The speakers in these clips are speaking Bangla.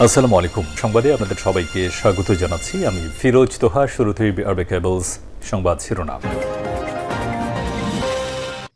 আসসালামু আলাইকুম। সংবাদে আপনাদের সবাইকে স্বাগত জানাচ্ছি। আমি ফিরোজ তোহা। শুরুতেই আরবে কেবলস সংবাদ শিরোনাম।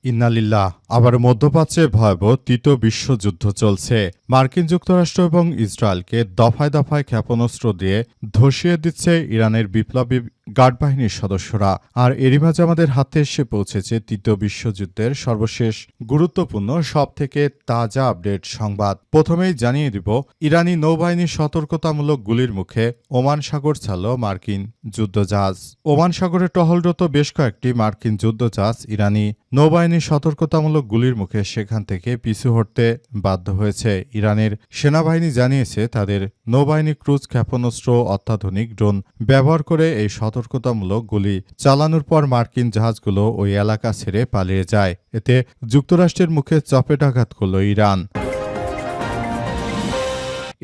ইন্নালিল্লাহ। আবার মধ্যপ্রাচ্যে ভয়াবহ তৃতীয় বিশ্বযুদ্ধ চলছে। মার্কিন যুক্তরাষ্ট্র এবং ইসরায়েলকে দফায় দফায় ক্ষেপণাস্ত্র দিয়ে ধসিয়ে দিচ্ছে ইরানের বিপ্লবী গার্ড বাহিনীর সদস্যরা। আর এরই মাঝে আমাদের হাতে এসে পৌঁছেছে তৃতীয় বিশ্বযুদ্ধের সর্বশেষ গুরুত্বপূর্ণ সবথেকে তাজা আপডেট সংবাদ। প্রথমেই জানিয়ে দিব, ইরানি নৌবাহিনীর সতর্কতামূলক গুলির মুখে ওমান সাগর ছাড়ল মার্কিন যুদ্ধজাহাজ। ওমান সাগরে টহলরত বেশ কয়েকটি মার্কিন যুদ্ধজাহাজ ইরানি নৌবাহিনীর সতর্কতামূলক গুলির মুখে সেখান থেকে পিছু হটতে বাধ্য হয়েছে। ইরানের সেনাবাহিনী জানিয়েছে তাদের নৌবাহিনী ক্রুজ ক্ষেপণাস্ত্র অত্যাধুনিক ড্রোন ব্যবহার করে এই সতর্কতামূলক গুলি চালানোর পর মার্কিন জাহাজগুলো ওই এলাকা ছেড়ে পালিয়ে যায়। এতে যুক্তরাষ্ট্রের মুখে চপেটাঘাত করল ইরান।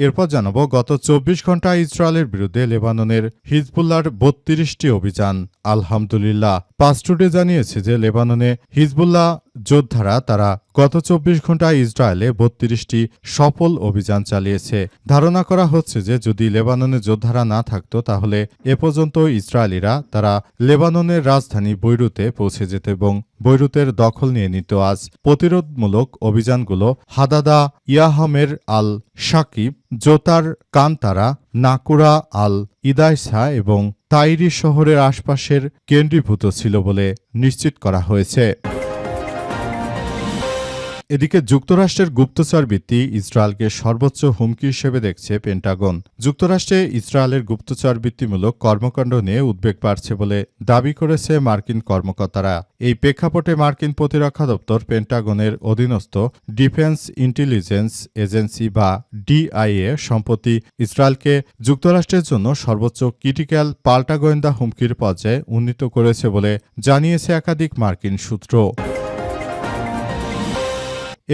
এরপর জানাবো, গত ২৪ ঘণ্টায় ইসরায়েলের বিরুদ্ধে লেবাননের হিজবুল্লাহর ৩২টি অভিযান। আলহামদুলিল্লাহ। পাসটুডে জানিয়েছে যে লেবাননে হিজবুল্লাহ যোদ্ধারা তারা গত ২৪ ঘণ্টায় ইসরায়েলে ৩২টি সফল অভিযান চালিয়েছে। ধারণা করা হচ্ছে যে যদি লেবাননের যোদ্ধারা না থাকতো তাহলে এ পর্যন্ত ইসরায়েলিরা তারা লেবাননের রাজধানী বৈরুতে পৌঁছে যেত এবং বৈরুতের দখল নিয়ে নিত। আজ প্রতিরোধমূলক অভিযানগুলো হাদাদা, ইয়াহামের আল শাকিব, জোতার কান্তারা, নাকুরা আল ইদাইসা এবং তাইরি শহরের আশপাশের কেন্দ্রীভূত ছিল বলে নিশ্চিত করা হয়েছে। এদিকে যুক্তরাষ্ট্রের গুপ্তচর বৃত্তি ইসরায়েলকে সর্বোচ্চ হুমকি হিসেবে দেখছে পেন্টাগন। যুক্তরাষ্ট্রে ইসরায়েলের গুপ্তচর বৃত্তিমূলক কর্মকাণ্ড নিয়ে উদ্বেগ বাড়ছে বলে দাবি করেছে মার্কিন কর্মকর্তারা। এই প্রেক্ষাপটে মার্কিন প্রতিরক্ষা দপ্তর পেন্টাগনের অধীনস্থ ডিফেন্স ইন্টেলিজেন্স এজেন্সি বা ডিআইএ সম্প্রতি ইসরায়েলকে যুক্তরাষ্ট্রের জন্য সর্বোচ্চ ক্রিটিক্যাল পাল্টা গোয়েন্দা হুমকির পর্যায়ে উন্নীত করেছে বলে জানিয়েছে একাধিক মার্কিন সূত্র।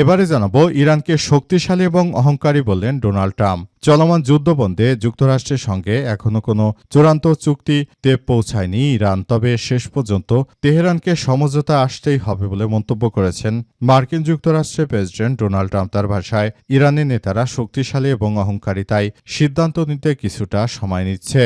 এবারে জানাবো, ইরানকে শক্তিশালী এবং অহংকারী বললেন ডোনাল্ড ট্রাম্প। চলমান যুদ্ধবন্ধে যুক্তরাষ্ট্রের সঙ্গে এখনো কোনো চূড়ান্ত চুক্তিতে পৌঁছায়নি ইরান, তবে শেষ পর্যন্ত তেহরানকে সমঝোতা আসতেই হবে বলে মন্তব্য করেছেন মার্কিন যুক্তরাষ্ট্রের প্রেসিডেন্ট ডোনাল্ড ট্রাম্প। তার ভাষায়, ইরানের নেতারা শক্তিশালী এবং অহংকারী, তাই সিদ্ধান্ত নিতে কিছুটা সময় নিচ্ছে।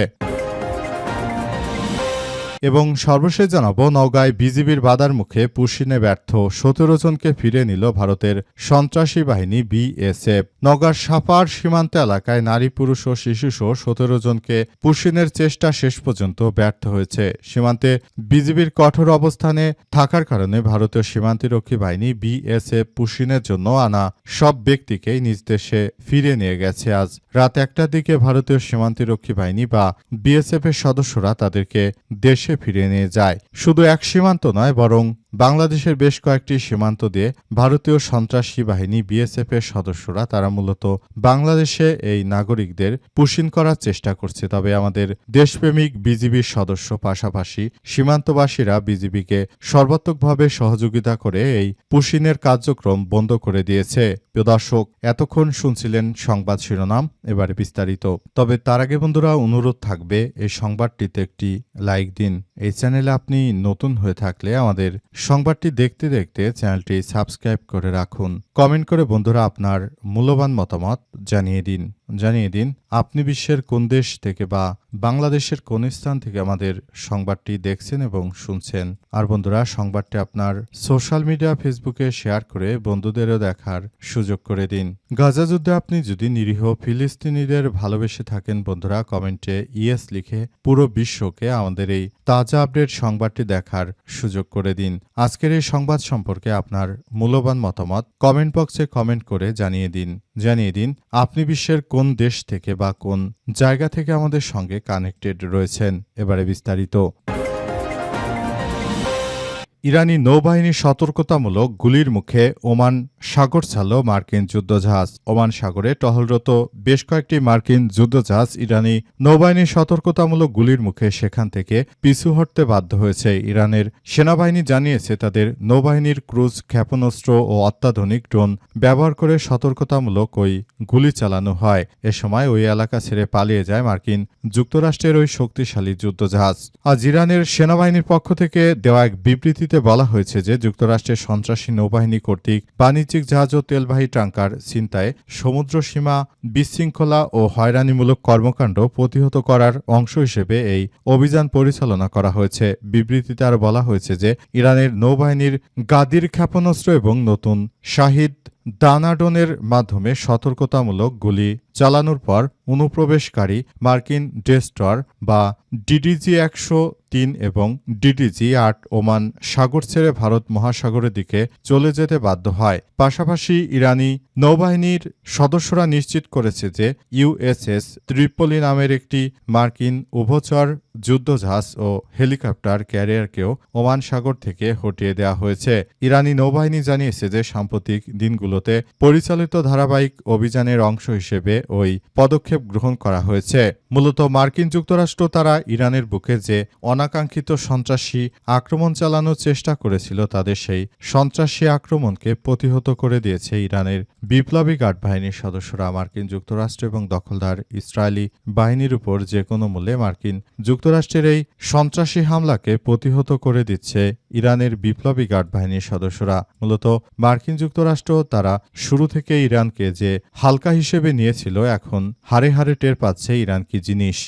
এবং সর্বশেষ জানাবো, নওগাঁয় বিজিবির বাধার মুখে পুশিনে ব্যর্থ ১৭ জনকে ফিরে নিল ভারতের সন্ত্রাসী বাহিনী বিএসএফ। নওগাঁর সাপার সীমান্ত এলাকায় নারী, পুরুষ ও শিশুসহ ১৭ জনকে পুশিনের চেষ্টা শেষ পর্যন্ত ব্যর্থ হয়েছে। সীমান্তে বিজিবির কঠোর অবস্থানে থাকার কারণে ভারতীয় সীমান্তরক্ষী বাহিনী বিএসএফ পুশিনের জন্য আনা সব ব্যক্তিকেই নিজ দেশে ফিরে নিয়ে গেছে। আজ রাত ১টার দিকে ভারতীয় সীমান্তরক্ষী বাহিনী বা বিএসএফ এর সদস্যরা তাদেরকে দেশে ফিরিয়ে নিয়ে যায়। শুধু এক সীমান্ত নয়, বরং বাংলাদেশের বেশ কয়েকটি সীমান্ত দিয়ে ভারতীয় সন্ত্রাসী বাহিনী বিএসএফ এর সদস্যরা তারা মূলত বাংলাদেশে এই নাগরিকদের পুশিন করার চেষ্টা করছে। তবে আমাদের দেশপ্রেমিক বিজিবির সদস্য পাশাপাশি সীমান্তবাসীরা বিজিবিকে সর্বাত্মকভাবে সহযোগিতা করে এই পুশিনের কার্যক্রম বন্ধ করে দিয়েছে। প্রিয় দর্শক, এতক্ষণ শুনছিলেন সংবাদ শিরোনাম, এবারে বিস্তারিত। তবে তার আগে বন্ধুরা, অনুরোধ থাকবে এই সংবাদটিতে একটি লাইক দিন। এই চ্যানেলে আপনি নতুন হয়ে থাকলে আমাদের সংবাদটি দেখতে দেখতে চ্যানেলটি সাবস্ক্রাইব করে রাখুন। কমেন্ট করে বন্ধুরা আপনার মূল্যবান মতামত জানিয়ে দিন আপনি বিশ্বের কোন দেশ থেকে বা বাংলাদেশের কোন স্থান থেকে আমাদের সংবাদটি দেখছেন এবং শুনছেন। আর বন্ধুরা, সংবাদটি আপনার সোশ্যাল মিডিয়া ফেসবুকে শেয়ার করে বন্ধুদেরও দেখার সুযোগ করে দিন। গাজা যুদ্ধে আপনি যদি নিরীহ ফিলিস্তিনিদের ভালোবেসে থাকেন বন্ধুরা, কমেন্টে ইয়েস লিখে পুরো বিশ্বকে আমাদের এই তাজা আপডেট সংবাদটি দেখার সুযোগ করে দিন। আজকের এই সংবাদ সম্পর্কে আপনার মূল্যবান মতামত কমেন্ট বক্সে কমেন্ট করে জানিয়ে দিন আপনি বিশ্বের কোন দেশ থেকে বা কোন জায়গা থেকে আমাদের সঙ্গে কানেক্টেড রয়েছেন। এবারে বিস্তারিত। ইরানি নৌবাহিনীর সতর্কতামূলক গুলির মুখে ওমান সাগর ছাড়ল মার্কিন যুদ্ধজাহাজ। ওমান সাগরে টহলরত বেশ কয়েকটি মার্কিন যুদ্ধজাহাজ ইরানি নৌবাহিনীর সতর্কতামূলক গুলির মুখে সেখান থেকে পিছু হটতে বাধ্য হয়েছে। ইরানের সেনাবাহিনী জানিয়েছে তাদের নৌবাহিনীর ক্রুজ ক্ষেপণাস্ত্র ও অত্যাধুনিক ড্রোন ব্যবহার করে সতর্কতামূলক ওই গুলি চালানো হয়। এ সময় ওই এলাকা ছেড়ে পালিয়ে যায় মার্কিন যুক্তরাষ্ট্রের ওই শক্তিশালী যুদ্ধজাহাজ। আজ ইরানের সেনাবাহিনীর পক্ষ থেকে দেওয়া এক বিবৃতিতে বিবৃতিতে বলা হয়েছে যে যুক্তরাষ্ট্রের সন্ত্রাসী নৌবাহিনী কর্তৃক বাণিজ্যিক জাহাজ ও তেলবাহী ট্যাংকার ছিনতাই, সমুদ্র সীমা বিশৃঙ্খলা ও হয়রানিমূলক কর্মকাণ্ড প্রতিহত করার অংশ হিসেবে এই অভিযান পরিচালনা করা হয়েছে। বিবৃতিতে আরও বলা হয়েছে যে ইরানের নৌবাহিনীর গাদির ক্ষেপণাস্ত্র এবং নতুন শাহিদ দানাডনের মাধ্যমে সতর্কতামূলক গুলি চালানোর পর অনুপ্রবেশকারী মার্কিন ডেস্ট্রয়ার বা DDG-103 এবং DDG-8 ওমান সাগর ছেড়ে ভারত মহাসাগরের দিকে চলে যেতে বাধ্য হয়। পাশাপাশি ইরানি নৌবাহিনীর সদস্যরা নিশ্চিত করেছে যে USS ত্রিপলি নামের একটি মার্কিন উভচর যুদ্ধজাহাজ ও হেলিকপ্টার ক্যারিয়ারকেও ওমান সাগর থেকে হটিয়ে দেওয়া হয়েছে। ইরানি নৌবাহিনী জানিয়েছে যে সাম্প্রতিক দিনগুলোতে পরিচালিত ধারাবাহিক অভিযানের অংশ হিসেবে ওই পদক্ষেপ গ্রহণ করা হয়েছে। মূলত মার্কিন যুক্তরাষ্ট্র তারা ইরানের বুকে যে অনাকাঙ্ক্ষিত সন্ত্রাসী আক্রমণ চালানোর চেষ্টা করেছিল তাদের সেই সন্ত্রাসী আক্রমণকে প্রতিহত করে দিয়েছে ইরানের বিপ্লবী গার্ড বাহিনীর সদস্যরা। মার্কিন যুক্তরাষ্ট্র এবং দখলদার ইসরায়েলি বাহিনীর উপর যে কোনো মূল্যে মার্কিন যুক্তরাষ্ট্রের এই সন্ত্রাসী হামলাকে প্রতিহত করে দিচ্ছে ইরানের বিপ্লবী গার্ড বাহিনীর সদস্যরা। মূলত মার্কিন যুক্তরাষ্ট্র তারা শুরু থেকে ইরানকে যে হালকা হিসেবে নিয়েছিল এখন হাড়ে হাড়ে টের পাচ্ছে ইরান কি জিনিস।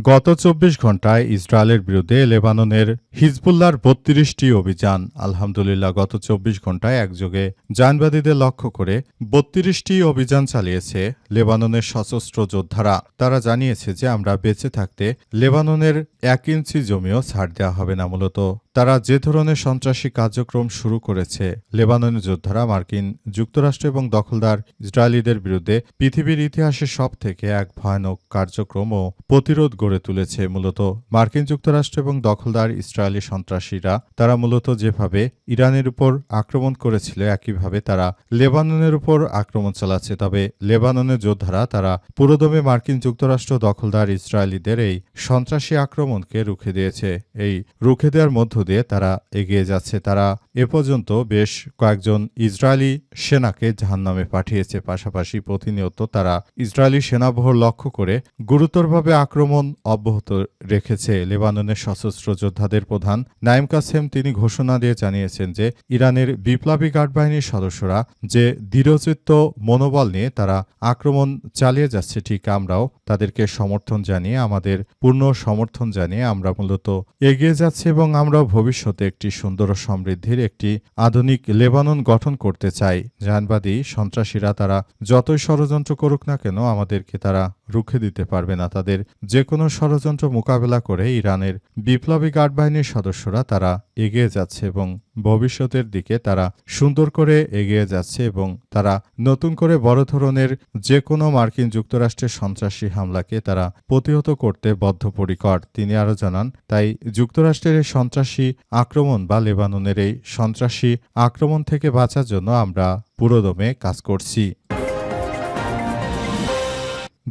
গত ২৪ ঘণ্টায় ইসরায়েলের বিরুদ্ধে লেবাননের হিজবুল্লাহর ৩২টি অভিযান। আলহামদুলিল্লাহ, গত ২৪ ঘণ্টায় একযোগে জায়নবাদীদের লক্ষ্য করে ৩২টি অভিযান চালিয়েছে লেবাননের সশস্ত্র যোদ্ধারা। তারা জানিয়েছে যে আমরা বেঁচে থাকতে লেবাননের ১ ইঞ্চি জমিও ছাড় দেওয়া হবে না। মূলত তারা যে ধরনের সন্ত্রাসী কার্যক্রম শুরু করেছে, লেবাননের যোদ্ধারা মার্কিন যুক্তরাষ্ট্র এবং দখলদার ইসরায়েলিদের বিরুদ্ধে পৃথিবীর ইতিহাসে সবথেকে এক ভয়ানক কার্যক্রম ও প্রতিরোধ গড়ে তুলেছে। মূলত মার্কিন যুক্তরাষ্ট্র এবং দখলদার ইসরায়েলি সন্ত্রাসীরা তারা মূলত যেভাবে ইরানের উপর আক্রমণ করেছিল একইভাবে তারা লেবাননের উপর আক্রমণ চালাচ্ছে। তবে লেবাননের যোদ্ধারা তারা পুরোদমে মার্কিন যুক্তরাষ্ট্র দখলদার ইসরায়েলিদের এই সন্ত্রাসী আক্রমণকে রুখে দিয়েছে। এই রুখে দেওয়ার মধ্য দিয়ে তারা এগিয়ে যাচ্ছে। তারা এ পর্যন্ত বেশ কয়েকজন ইসরায়েলি সেনাকে জাহান্নামে পাঠিয়েছে। পাশাপাশি প্রতিনিয়ত তারা ইসরায়েলি সেনাবহর লক্ষ্য করে গুরুতরভাবে আক্রমণ অব্যাহত রেখেছে। লেবাননের সশস্ত্র যোদ্ধাদের প্রধান নাইম কাসেম তিনি ঘোষণা দিয়ে জানিয়েছেন যে ইরানের বিপ্লবী গার্ড বাহিনীর সদস্যরা যে দৃঢ়চিত্ত মনোবল নিয়ে তারা আক্রমণ চালিয়ে যাচ্ছে, ঠিক আমরাও তাদেরকে সমর্থন জানিয়ে আমাদের পূর্ণ সমর্থন জানিয়ে আমরা মূলত এগিয়ে যাচ্ছি এবং আমরা ভবিষ্যতে একটি সুন্দর ও সমৃদ্ধির একটি আধুনিক লেবানন গঠন করতে চাই। জাহানবাদী সন্ত্রাসীরা তারা যতই ষড়যন্ত্র করুক না কেন আমাদেরকে তারা রুখে দিতে পারবে না। তাদের যে কোনো ষড়যন্ত্র মোকাবেলা করে ইরানের বিপ্লবী গার্ড বাহিনীর সদস্যরা তারা এগিয়ে যাচ্ছে এবং ভবিষ্যতের দিকে তারা সুন্দর করে এগিয়ে যাচ্ছে এবং তারা নতুন করে বড় ধরনের যে কোনো মার্কিন যুক্তরাষ্ট্রের সন্ত্রাসী হামলাকে তারা প্রতিহত করতে বদ্ধপরিকর। তিনি আরও জানান, তাই যুক্তরাষ্ট্রের এই সন্ত্রাসী আক্রমণ বা লেবাননের এই সন্ত্রাসী আক্রমণ থেকে বাঁচার জন্য আমরা পুরোদমে কাজ করছি।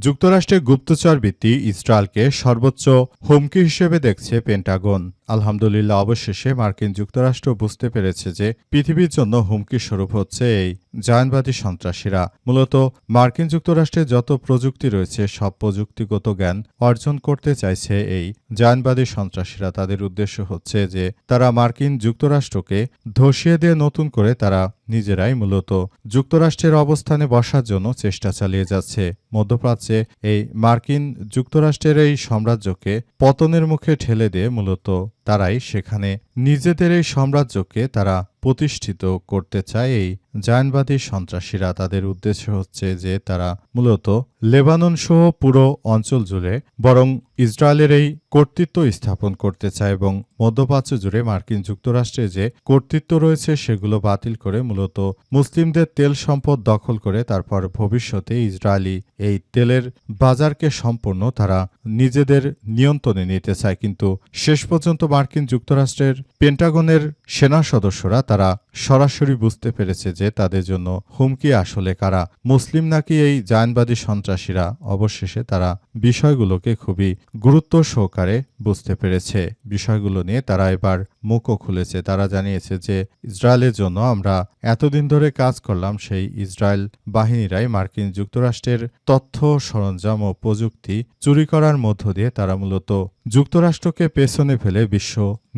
যুক্তরাষ্ট্রের গুপ্তচর বৃত্তি ইসরায়েলকে সর্বোচ্চ হুমকি হিসেবে দেখছে পেন্টাগন। আলহামদুলিল্লাহ, অবশেষে মার্কিন যুক্তরাষ্ট্র বুঝতে পেরেছে যে পৃথিবীর জন্য হুমকি স্বরূপ হচ্ছে এই জায়নবাদী সন্ত্রাসীরা। মূলত মার্কিন যুক্তরাষ্ট্রের যত প্রযুক্তি রয়েছে সব প্রযুক্তিগত জ্ঞান অর্জন করতে চাইছে এই জায়নবাদী সন্ত্রাসীরা। তাদের উদ্দেশ্য হচ্ছে যে তারা মার্কিন যুক্তরাষ্ট্রকে ধসিয়ে দিয়ে নতুন করে তারা নিজেরাই মূলত যুক্তরাষ্ট্রের অবস্থানে বসার জন্য চেষ্টা চালিয়ে যাচ্ছে। মধ্যপ্রাচ্যে এই মার্কিন যুক্তরাষ্ট্রের এই সাম্রাজ্যকে পতনের মুখে ঠেলে দিয়ে মূলত তারাই সেখানে নিজেদের এই সাম্রাজ্যকে তারা প্রতিষ্ঠিত করতে চায় এই জায়নবাদী সন্ত্রাসীরা। তাদের উদ্দেশ্য হচ্ছে যে তারা মূলত লেবানন সহ পুরো অঞ্চল জুড়ে বরং ইসরায়েলের এই কর্তৃত্ব স্থাপন করতে চায় এবং মধ্যপ্রাচ্য জুড়ে মার্কিন যুক্তরাষ্ট্রে যে কর্তৃত্ব রয়েছে সেগুলো বাতিল করে মূলত মুসলিমদের তেল সম্পদ দখল করে তারপর ভবিষ্যতে ইসরায়েলি এই তেলের বাজারকে সম্পূর্ণ তারা নিজেদের নিয়ন্ত্রণে নিতে চায়। কিন্তু শেষ পর্যন্ত মার্কিন যুক্তরাষ্ট্রের পেন্টাগনের সেনা সদস্যরা তারা সরাসরি বুঝতে পেরেছে যে তাদের জন্য হুমকি আসলে কারা, মুসলিম নাকি এই জায়নবাদী সন্ত্রাসীরা। অবশেষে তারা বিষয়গুলোকে খুবই গুরুত্ব সহকারে বুঝতে পেরেছে। বিষয়গুলো নিয়ে তারা এবার মুখও খুলেছে। তারা জানিয়েছে যে ইসরায়েলের জন্য আমরা এতদিন ধরে কাজ করলাম, সেই ইসরায়েল বাহিনীরাই মার্কিন যুক্তরাষ্ট্রের তথ্য সরঞ্জাম ও প্রযুক্তি চুরি করার মধ্য দিয়ে তারা মূলত যুক্তরাষ্ট্রকে পেছনে ফেলে বিশ্ব শীর্ষ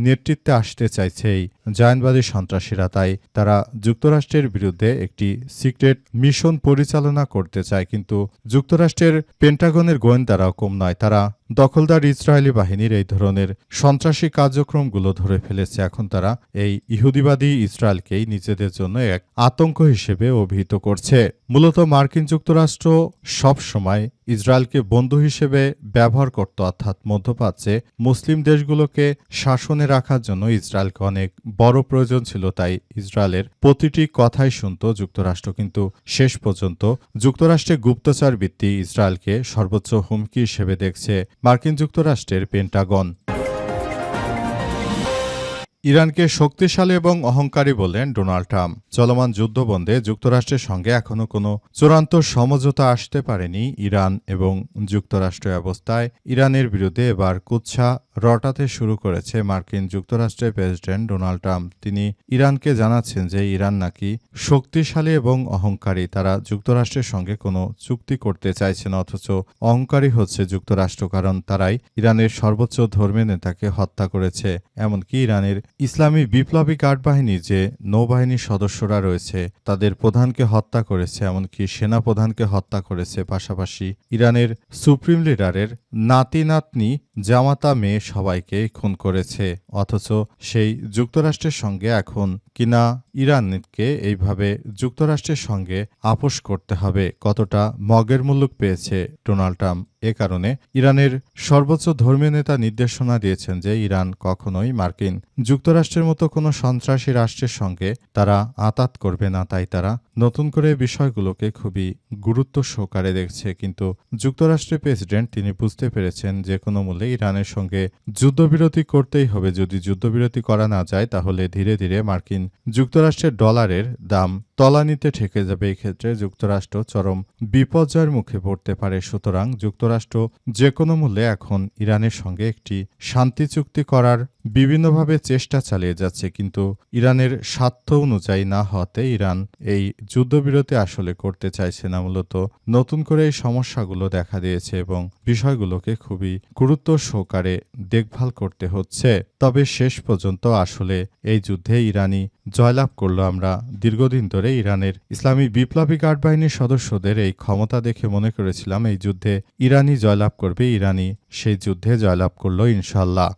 নেতৃত্বে আসতে চাইছে এই জায়নবাদী সন্ত্রাসীরা, তাই তারা যুক্তরাষ্ট্রের বিরুদ্ধে একটি সিক্রেট মিশন পরিচালনা করতে চায়। কিন্তু যুক্তরাষ্ট্রের পেন্টাগনের গোয়েন্দারাও কম নয়, তারা দখলদার ইসরায়েলি বাহিনীর এই ধরনের সন্ত্রাসী কার্যক্রমগুলো ধরে ফেলেছে। এখন তারা এই ইহুদিবাদী ইসরায়েলকেই নিজেদের জন্য এক আতঙ্ক হিসেবে অভিহিত করছে। মূলত মার্কিন যুক্তরাষ্ট্র সব সময় ইসরায়েলকে বন্ধু হিসেবে ব্যবহার করত, অর্থাৎ মধ্যপ্রাচ্যে মুসলিম দেশগুলোকে শাসনে রাখার জন্য ইসরায়েলকে অনেক বড় প্রয়োজন ছিল, তাই ইসরায়েলের প্রতিটি কথাই শুনত যুক্তরাষ্ট্র। কিন্তু শেষ পর্যন্ত যুক্তরাষ্ট্রে গুপ্তচর বৃত্তি ইসরায়েলকে সর্বোচ্চ হুমকি হিসেবে দেখছে মার্কিন যুক্তরাষ্ট্রের পেন্টাগন। ইরানকে শক্তিশালী এবং অহংকারী বললেন ডোনাল্ড ট্রাম্প। চলমান যুদ্ধবন্ধে যুক্তরাষ্ট্রের সঙ্গে এখনও কোনো চূড়ান্ত সমঝোতা আসতে পারেনি ইরান এবং যুক্তরাষ্ট্র। অবস্থায় ইরানের বিরুদ্ধে এবার কুৎসা রটাতে শুরু করেছে মার্কিন যুক্তরাষ্ট্রের প্রেসিডেন্ট ডোনাল্ড ট্রাম্প। তিনি ইরানকে জানাচ্ছেন যে ইরান নাকি শক্তিশালী এবং অহংকারী, তারা যুক্তরাষ্ট্রের সঙ্গে কোনো চুক্তি করতে চাইছে না, অথচ অহংকারী হচ্ছে যুক্তরাষ্ট্র, কারণ তারাই ইরানের সর্বোচ্চ ধর্মীয় নেতাকে হত্যা করেছে। এমনকি ইরানের ইসলামী বিপ্লবী গার্ড বাহিনীর যে নৌবাহিনীর সদস্যরা রয়েছে তাদের প্রধানকে হত্যা করেছে, এমনকি সেনা প্রধানকে হত্যা করেছে। পাশাপাশি ইরানের সুপ্রিম লিডারের নাতি নাতনি জামাতা মেয়ে সবাইকে খুন করেছে। অথচ সেই যুক্তরাষ্ট্রের সঙ্গে এখন কিনা ইরানকে এইভাবে যুক্তরাষ্ট্রের সঙ্গে আপোষ করতে হবে। কতটা মগের মুল্লুক পেয়েছে ডোনাল্ড ট্রাম্প। এ কারণে ইরানের সর্বোচ্চ ধর্মীয় নেতা নির্দেশনা দিয়েছেন যে ইরান কখনোই মার্কিন যুক্তরাষ্ট্রের মতো কোনো সন্ত্রাসী রাষ্ট্রের সঙ্গে তারা আঁতাত করবে না, তাই তারা নতুন করে বিষয়গুলোকে খুবই গুরুত্ব সহকারে দেখছে। কিন্তু যুক্তরাষ্ট্রের প্রেসিডেন্ট তিনি বুঝতে পেরেছেন যে কোনো মূল্যে ইরানের সঙ্গে যুদ্ধবিরতি করতেই হবে। যদি যুদ্ধবিরতি করা না যায় তাহলে ধীরে ধীরে মার্কিন যুক্তরাষ্ট্রের ডলারের দাম তলানিতে ঠেকে যাবে। এই ক্ষেত্রে যুক্তরাষ্ট্র চরম বিপর্যয়ের মুখে পড়তে পারে। সুতরাং যুক্তরাষ্ট্র যে কোনো মূল্যে এখন ইরানের সঙ্গে একটি শান্তি চুক্তি করার বিভিন্নভাবে চেষ্টা চালিয়ে যাচ্ছে, কিন্তু ইরানের স্বার্থ অনুযায়ী না হওয়াতে ইরান এই যুদ্ধবিরতি আসলে করতে চাইছে না। মূলত নতুন করে এই সমস্যাগুলো দেখা দিয়েছে এবং বিষয়গুলোকে খুবই গুরুত্ব সহকারে দেখভাল করতে হচ্ছে। তবে শেষ পর্যন্ত আসলে এই যুদ্ধে ইরানি জয়লাভ করলো। আমরা দীর্ঘদিন ধরে ইরানের ইসলামী বিপ্লবী গার্ড বাহিনীর সদস্যদের এই ক্ষমতা দেখে মনে করেছিলাম এই যুদ্ধে ইরানি জয়লাভ করবে। ইরানি সেই যুদ্ধে জয়লাভ করলো ইনশাল্লাহ।